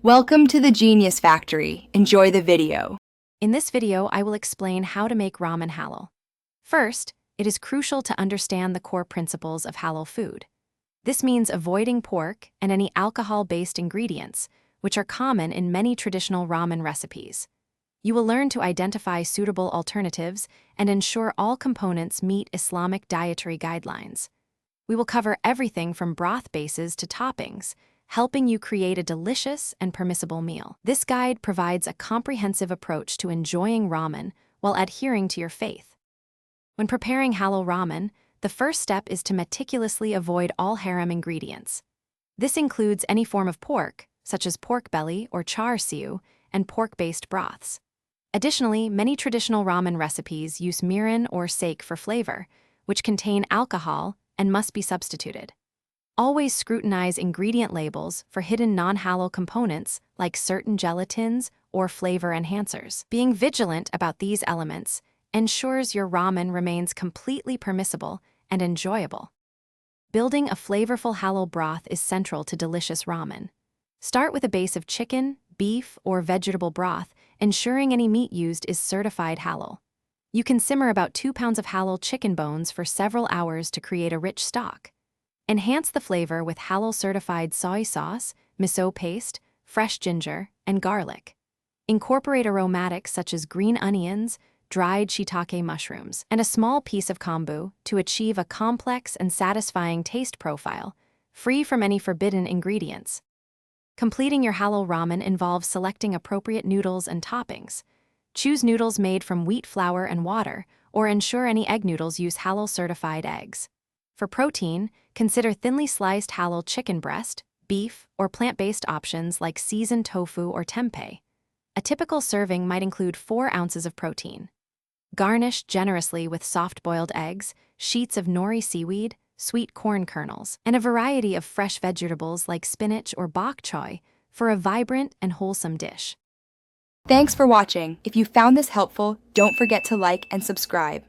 Welcome to the Genius Factory. Enjoy the video. In this video, I will explain how to make ramen halal. First, it is crucial to understand the core principles of halal food. This means avoiding pork and any alcohol-based ingredients, which are common in many traditional ramen recipes. You will learn to identify suitable alternatives and ensure all components meet Islamic dietary guidelines. We will cover everything from broth bases to toppings, helping you create a delicious and permissible meal. This guide provides a comprehensive approach to enjoying ramen while adhering to your faith. When preparing halal ramen, the first step is to meticulously avoid all haram ingredients. This includes any form of pork, such as pork belly or char siu, and pork-based broths. Additionally, many traditional ramen recipes use mirin or sake for flavor, which contain alcohol and must be substituted. Always scrutinize ingredient labels for hidden non-halal components like certain gelatins or flavor enhancers. Being vigilant about these elements ensures your ramen remains completely permissible and enjoyable. Building a flavorful halal broth is central to delicious ramen. Start with a base of chicken, beef, or vegetable broth, ensuring any meat used is certified halal. You can simmer about 2 pounds of halal chicken bones for several hours to create a rich stock. Enhance the flavor with halal-certified soy sauce, miso paste, fresh ginger, and garlic. Incorporate aromatics such as green onions, dried shiitake mushrooms, and a small piece of kombu to achieve a complex and satisfying taste profile, free from any forbidden ingredients. Completing your halal ramen involves selecting appropriate noodles and toppings. Choose noodles made from wheat flour and water, or ensure any egg noodles use halal-certified eggs. For protein, consider thinly sliced halal chicken breast, beef, or plant-based options like seasoned tofu or tempeh. A typical serving might include 4 ounces of protein. Garnish generously with soft-boiled eggs, sheets of nori seaweed, sweet corn kernels, and a variety of fresh vegetables like spinach or bok choy for a vibrant and wholesome dish. Thanks for watching. If you found this helpful, don't forget to like and subscribe.